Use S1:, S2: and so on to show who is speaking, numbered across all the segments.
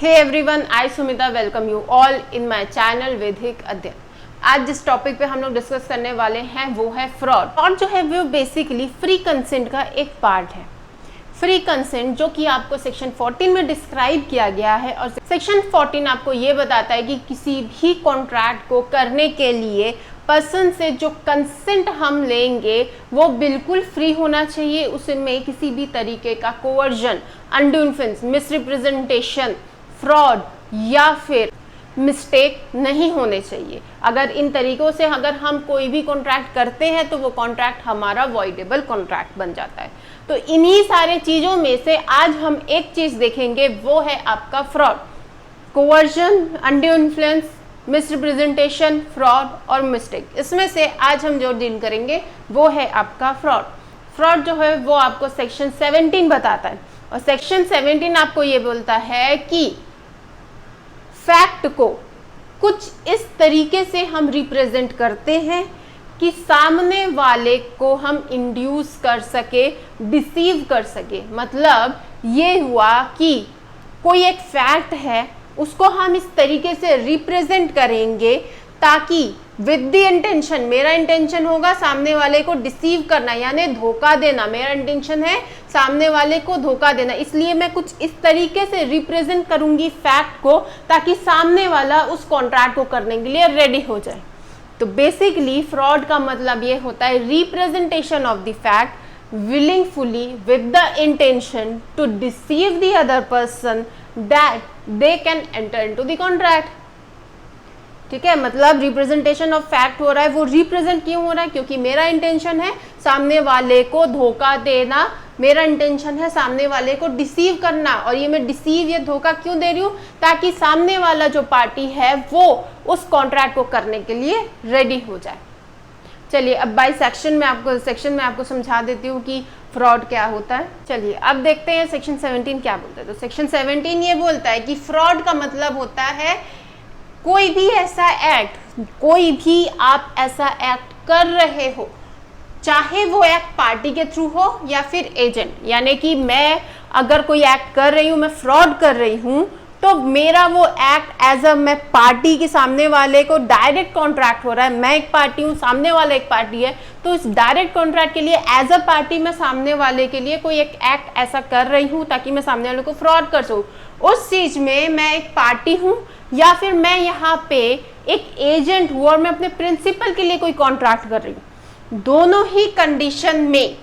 S1: Hey everyone, I Sumita welcome you all in my channel Vaidik Adhyayan. आज जिस topic पे हम लोग डिस्कस करने वाले हैं वो है फ्रॉड। फ्रॉड जो है वो बेसिकली फ्री कंसेंट का एक पार्ट है। फ्री कंसेंट जो कि आपको सेक्शन 14 में डिस्क्राइब किया गया है, और सेक्शन 14 आपको ये बताता है कि किसी भी कॉन्ट्रैक्ट को करने के लिए पर्सन से जो कंसेंट हम लेंगे वो बिल्कुल फ्री होना चाहिए। उसमें किसी भी तरीके का coercion, undue influence, misrepresentation, fraud या फिर मिस्टेक नहीं होने चाहिए। अगर इन तरीकों से अगर हम कोई भी कॉन्ट्रैक्ट करते हैं तो वो कॉन्ट्रैक्ट हमारा वॉइडेबल कॉन्ट्रैक्ट बन जाता है। तो इन्हीं सारे चीज़ों में से आज हम एक चीज़ देखेंगे, वो है आपका fraud. Coercion, undue influence, misrepresentation, fraud और मिस्टेक, इसमें से आज हम जो डील करेंगे वो है आपका फ्रॉड। फ्रॉड जो है वो आपको सेक्शन 17 बताता है, और सेक्शन 17 आपको ये बोलता है कि फैक्ट को कुछ इस तरीके से हम रिप्रेजेंट करते हैं कि सामने वाले को हम इंड्यूस कर सके, डिसीव कर सके। मतलब ये हुआ कि कोई एक फैक्ट है, उसको हम इस तरीके से रिप्रेजेंट करेंगे ताकि विद द इंटेंशन, मेरा इंटेंशन होगा सामने वाले को डिसीव करना यानी धोखा देना। मेरा इंटेंशन है सामने वाले को धोखा देना, इसलिए मैं कुछ इस तरीके से रिप्रेजेंट करूंगी फैक्ट को ताकि सामने वाला उस कॉन्ट्रैक्ट को करने के लिए रेडी हो जाए। तो बेसिकली फ्रॉड का मतलब ये होता है representation of the fact willingly with the intention to deceive the other person that they can enter into the contract। ठीक है, मतलब रिप्रेजेंटेशन ऑफ फैक्ट हो रहा है। वो रिप्रेजेंट क्यों हो रहा है? क्योंकि मेरा इंटेंशन है सामने वाले को धोखा देना, मेरा इंटेंशन है सामने वाले को डिसीव करना। और ये मैं डिसीव या धोखा क्यों दे रही हूँ? ताकि सामने वाला जो पार्टी है वो उस कॉन्ट्रैक्ट को करने के लिए रेडी हो जाए। चलिए अब बाई सेक्शन में आपको समझा देती हूँ कि फ्रॉड क्या होता है। चलिए अब देखते हैं सेक्शन 17 क्या बोलता है। तो सेक्शन 17 ये बोलता है कि फ्रॉड का मतलब होता है कोई भी ऐसा एक्ट, कोई भी आप ऐसा एक्ट कर रहे हो, चाहे वो एक्ट पार्टी के थ्रू हो या फिर एजेंट। यानी कि मैं अगर कोई एक्ट कर रही हूँ, मैं फ्रॉड कर रही हूँ, तो मेरा वो एक्ट एज अ मैं पार्टी के सामने वाले को डायरेक्ट कॉन्ट्रैक्ट हो रहा है। मैं एक पार्टी हूँ, सामने वाला एक पार्टी है, तो इस डायरेक्ट कॉन्ट्रैक्ट के लिए एज अ पार्टी मैं सामने वाले के लिए कोई एक एक्ट ऐसा कर रही हूँ ताकि मैं सामने वाले को फ्रॉड कर सकूँ। उस चीज में मैं एक पार्टी हूँ या फिर मैं यहाँ पे एक एजेंट हूँ और मैं अपने प्रिंसिपल के लिए कोई कॉन्ट्रैक्ट कर रही हूँ। दोनों ही कंडीशन में,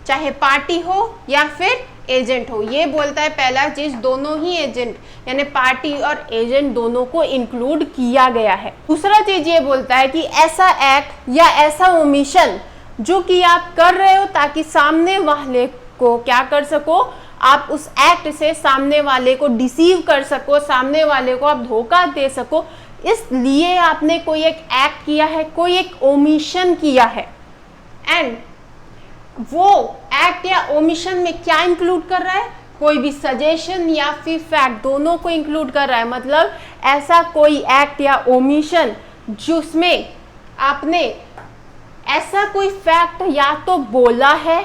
S1: चाहे पार्टी हो या फिर एजेंट हो, ये बोलता है पहला चीज, दोनों ही एजेंट यानी पार्टी और एजेंट दोनों को इंक्लूड किया गया है। दूसरा चीज ये बोलता है कि ऐसा एक्ट या ऐसा ओमिशन जो कि आप कर रहे हो ताकि सामने वाले को क्या कर सको, आप उस एक्ट से सामने वाले को डिसीव कर सको, सामने वाले को आप धोखा दे सको, इसलिए आपने कोई एक एक्ट किया है, कोई एक ओमिशन किया है। एंड वो एक्ट या ओमिशन में क्या इंक्लूड कर रहा है? कोई भी सजेशन या फिर फैक्ट, दोनों को इंक्लूड कर रहा है। मतलब ऐसा कोई एक्ट या ओमिशन जिसमें आपने ऐसा कोई फैक्ट या तो बोला है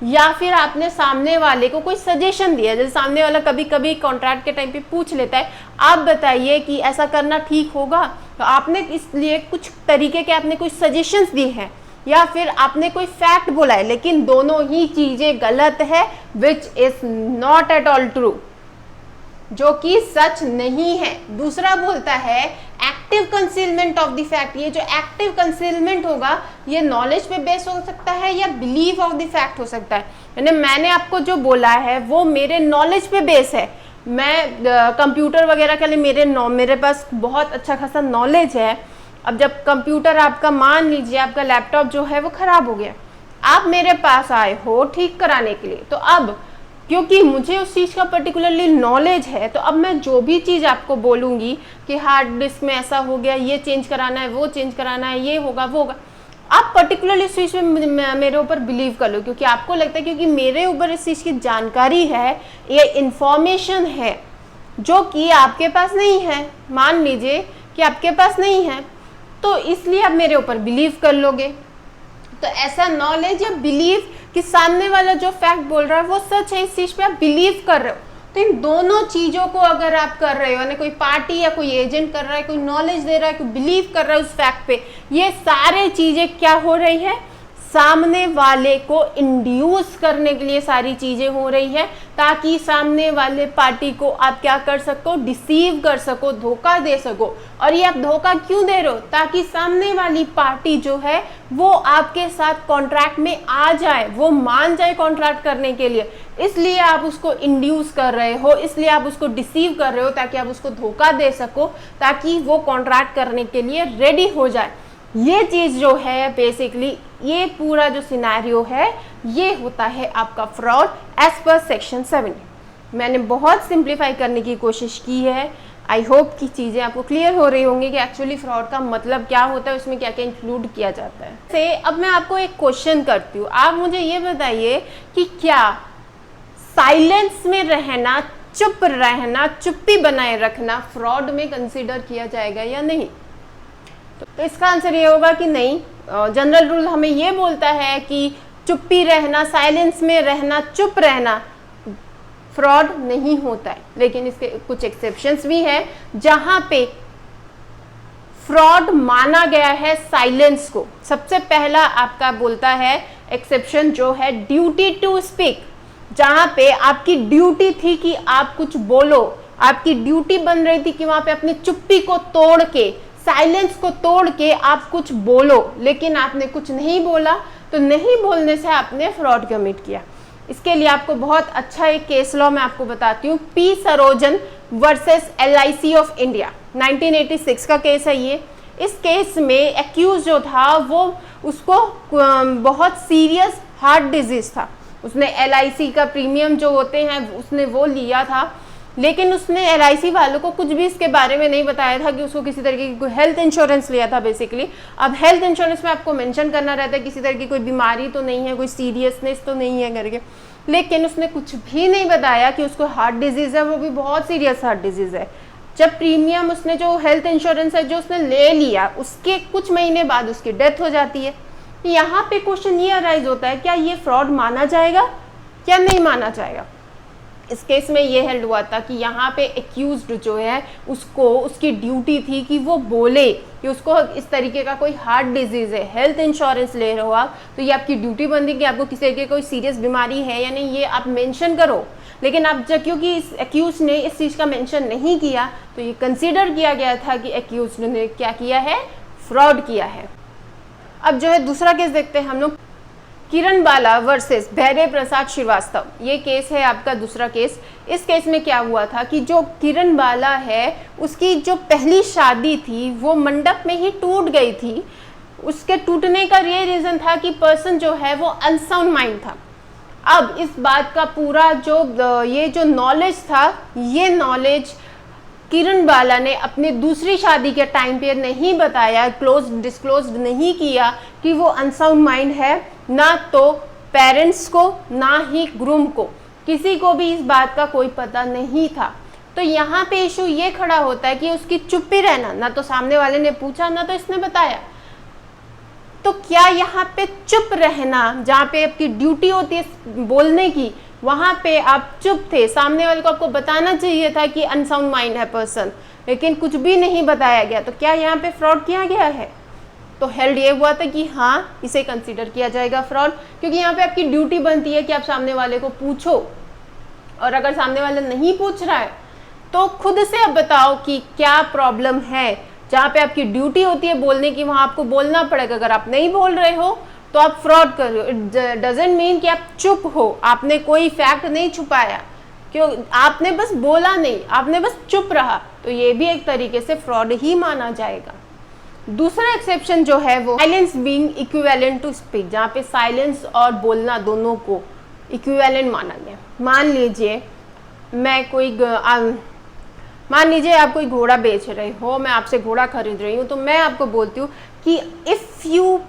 S1: या फिर आपने सामने वाले को कोई सजेशन दिया। जैसे सामने वाला कभी कभी कॉन्ट्रैक्ट के टाइम पे पूछ लेता है, आप बताइए कि ऐसा करना ठीक होगा, तो आपने इसलिए कुछ तरीके के आपने कोई सजेशंस दिए हैं या फिर आपने कोई फैक्ट बोला है, लेकिन दोनों ही चीजें गलत है, which is not at all true, जो कि सच नहीं है। दूसरा बोलता है active concealment of the fact. ये जो एक्टिव कंसीलमेंट होगा ये नॉलेज पे बेस हो सकता है या बिलीव ऑफ द फैक्ट हो सकता है। यानी मैंने आपको जो बोला है वो मेरे नॉलेज पे बेस है। मैं कंप्यूटर वगैरह के लिए मेरे पास बहुत अच्छा खासा नॉलेज है। अब जब कंप्यूटर आपका, मान लीजिए आपका लैपटॉप जो है वो खराब हो गया, आप मेरे पास आए हो ठीक कराने के लिए, तो अब क्योंकि मुझे उस चीज़ का पर्टिकुलरली नॉलेज है, तो अब मैं जो भी चीज़ आपको बोलूँगी कि हार्ड डिस्क में ऐसा हो गया, ये चेंज कराना है, वो चेंज कराना है, ये होगा वो होगा, आप पर्टिकुलरली इस चीज़ में मेरे ऊपर बिलीव कर लो, क्योंकि आपको लगता है क्योंकि मेरे ऊपर इस चीज़ की जानकारी है, ये इंफॉर्मेशन है जो कि आपके पास नहीं है। मान लीजिए कि आपके पास नहीं है, तो इसलिए आप मेरे ऊपर बिलीव कर लोगे। तो ऐसा नॉलेज या बिलीव कि सामने वाला जो फैक्ट बोल रहा है वो सच है, इस चीज पे आप बिलीव कर रहे हो, तो इन दोनों चीजों को अगर आप कर रहे हो, यानी कोई पार्टी या कोई एजेंट कर रहा है, कोई नॉलेज दे रहा है, कोई बिलीव कर रहा है उस फैक्ट पे, ये सारे चीजें क्या हो रही है, सामने वाले को इंड्यूस करने के लिए सारी चीजें हो रही है, ताकि सामने वाले पार्टी को आप क्या कर सको, डिसीव कर सको, धोखा दे सको। और ये आप धोखा क्यों दे रहे हो, ताकि सामने वाली पार्टी जो है वो आपके साथ कॉन्ट्रैक्ट में आ जाए, वो मान जाए कॉन्ट्रैक्ट करने के लिए। इसलिए आप उसको इंड्यूस कर रहे हो, इसलिए आप उसको डिसीव कर रहे हो, ताकि आप उसको धोखा दे सको, ताकि वो कॉन्ट्रैक्ट करने के लिए रेडी हो जाए। ये चीज जो है बेसिकली, ये पूरा जो सिनेरियो है ये होता है आपका फ्रॉड एज पर सेक्शन 7। मैंने बहुत सिंप्लीफाई करने की कोशिश की है। आई होप कि चीज़ें आपको क्लियर हो रही होंगी कि एक्चुअली फ्रॉड का मतलब क्या होता है, उसमें क्या क्या इंक्लूड किया जाता है। से अब मैं आपको एक क्वेश्चन करती हूँ, आप मुझे ये बताइए कि क्या साइलेंस में रहना, चुप रहना, चुप्पी बनाए रखना फ्रॉड में कंसीडर किया जाएगा या नहीं? तो इसका आंसर ये होगा कि नहीं। जनरल रूल हमें ये बोलता है कि चुप्पी रहना, साइलेंस में रहना, चुप रहना फ्रॉड नहीं होता है। लेकिन इसके कुछ एक्सेप्शंस भी है जहां पे फ्रॉड माना गया है साइलेंस को। सबसे पहला आपका बोलता है एक्सेप्शन जो है ड्यूटी टू स्पीक, जहां पे आपकी ड्यूटी थी कि आप कुछ बोलो, आपकी ड्यूटी बन रही थी कि वहां पे अपनी चुप्पी को तोड़ के, साइलेंस को तोड़ के आप कुछ बोलो, लेकिन आपने कुछ नहीं बोला, तो नहीं बोलने से आपने फ्रॉड कमिट किया। इसके लिए आपको बहुत अच्छा एक केस लॉ मैं आपको बताती हूँ, P Sarojan versus LIC of India, 1986 का केस है ये। इस केस में एक्यूज जो था वो उसको बहुत सीरियस हार्ट डिजीज था। उसने LIC का प्रीमियम जो होते हैं उसने वो लिया था, लेकिन उसने LIC वालों को कुछ भी इसके बारे में नहीं बताया था कि उसको किसी तरीके की कोई हेल्थ इंश्योरेंस लिया था बेसिकली। अब हेल्थ इंश्योरेंस में आपको मेंशन करना रहता है किसी तरह की कोई बीमारी तो नहीं है, कोई सीरियसनेस तो नहीं है करके, लेकिन उसने कुछ भी नहीं बताया कि उसको हार्ट डिजीज है, वो भी बहुत सीरियस हार्ट डिजीज है। जब प्रीमियम उसने जो हेल्थ इंश्योरेंस है जो उसने ले लिया, उसके कुछ महीने बाद उसकी डेथ हो जाती है। यहाँ पे क्वेश्चन ये अराइज होता है, क्या ये फ्रॉड माना जाएगा क्या नहीं माना जाएगा? इस केस में ये हेल्ड हुआ था कि यहाँ पे एक्यूज्ड जो है उसको, उसकी ड्यूटी थी कि वो बोले कि उसको इस तरीके का कोई हार्ट डिजीज है, हेल्थ इंश्योरेंस ले रहे हो आप, तो ये आपकी ड्यूटी बनती है कि आपको किसी तरीके कोई सीरियस बीमारी है या नहीं, ये आप मेंशन करो। लेकिन अब जब क्योंकि इस एक्यूज ने इस चीज़ का मेंशन नहीं किया, तो ये कंसिडर किया गया था कि एक्यूज ने क्या किया है, फ्रॉड किया है। अब जो है दूसरा केस देखते हैं हम लोग, किरण बाला वर्सेस भैरव प्रसाद श्रीवास्तव। ये केस है आपका दूसरा केस। इस केस में क्या हुआ था कि जो किरण बाला है उसकी जो पहली शादी थी वो मंडप में ही टूट गई थी। उसके टूटने का ये रीज़न था कि पर्सन जो है वो अनसाउंड माइंड था। अब इस बात का पूरा जो नॉलेज था, ये नॉलेज किरण बाला ने अपनी दूसरी शादी के टाइम पे नहीं बताया, डिस्क्लोज नहीं किया कि वो अनसाउंड माइंड है, ना तो पेरेंट्स को ना ही ग्रूम को, किसी को भी इस बात का कोई पता नहीं था। तो यहाँ पे इशू ये खड़ा होता है कि उसकी चुप्पी रहना, ना तो सामने वाले ने पूछा ना तो इसने बताया। तो क्या यहाँ पे चुप रहना, जहाँ पे आपकी ड्यूटी होती है बोलने की, वहाँ पे आप चुप थे, सामने वाले को आपको बताना चाहिए था कि अनसाउंड माइंड है पर्सन, लेकिन कुछ भी नहीं बताया गया, तो क्या यहाँ पे फ्रॉड किया गया है? तो हेल्ड ये हुआ था कि हाँ, इसे कंसीडर किया जाएगा फ्रॉड, क्योंकि यहाँ पे आपकी ड्यूटी बनती है कि आप सामने वाले को पूछो, और अगर सामने वाला नहीं पूछ रहा है तो खुद से आप बताओ कि क्या प्रॉब्लम है। जहाँ पे आपकी ड्यूटी होती है बोलने की, वहाँ आपको बोलना पड़ेगा। अगर आप नहीं बोल रहे हो तो आप फ्रॉड कर रहे हो। इट डजंट मीन कि आप चुप हो, आपने कोई फैक्ट नहीं छुपाया, क्यों आपने बस बोला नहीं, आपने बस चुप रहा, तो ये भी एक तरीके से फ्रॉड ही माना जाएगा। दूसरा एक्सेप्शन जो है वो silence being equivalent to speak, जहाँ पे साइलेंस और बोलना दोनों को इक्विवेलेंट माना गया। मान लीजिए आप कोई घोड़ा बेच रहे हो, मैं आपसे घोड़ा खरीद रही हूँ, तो मैं आपको बोलती हूँ कि इफ़ यू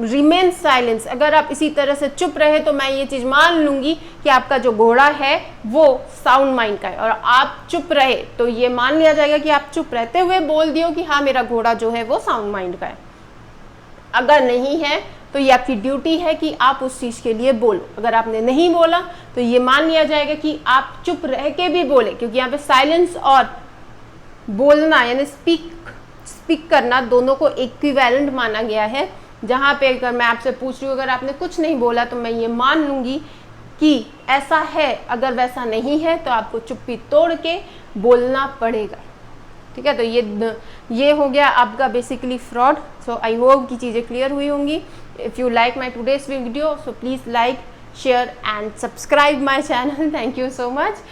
S1: रिमेन साइलेंस, अगर आप इसी तरह से चुप रहे तो मैं ये चीज़ मान लूँगी कि आपका जो घोड़ा है वो साउंड माइंड का है, और आप चुप रहे तो ये मान लिया जाएगा कि आप चुप रहते हुए बोल दियो कि हाँ मेरा घोड़ा जो है वो साउंड माइंड का है। अगर नहीं है तो ये आपकी ड्यूटी है कि आप उस चीज़ के लिए बोलो। अगर आपने नहीं बोला तो ये मान लिया जाएगा कि आप चुप रह के भी बोले, क्योंकि यहाँ पे साइलेंस और बोलना यानी स्पीक करना दोनों को इक्विवेलेंट माना गया है। जहाँ पे अगर मैं आपसे पूछ रही हूँ, अगर आपने कुछ नहीं बोला तो मैं ये मान लूँगी कि ऐसा है, अगर वैसा नहीं है तो आपको चुप्पी तोड़ के बोलना पड़ेगा। ठीक है, तो ये हो गया आपका basically fraud. So I hope कि चीज़ें क्लियर हुई होंगी। If you like my today's video, so please like, share and subscribe my channel. Thank you so much.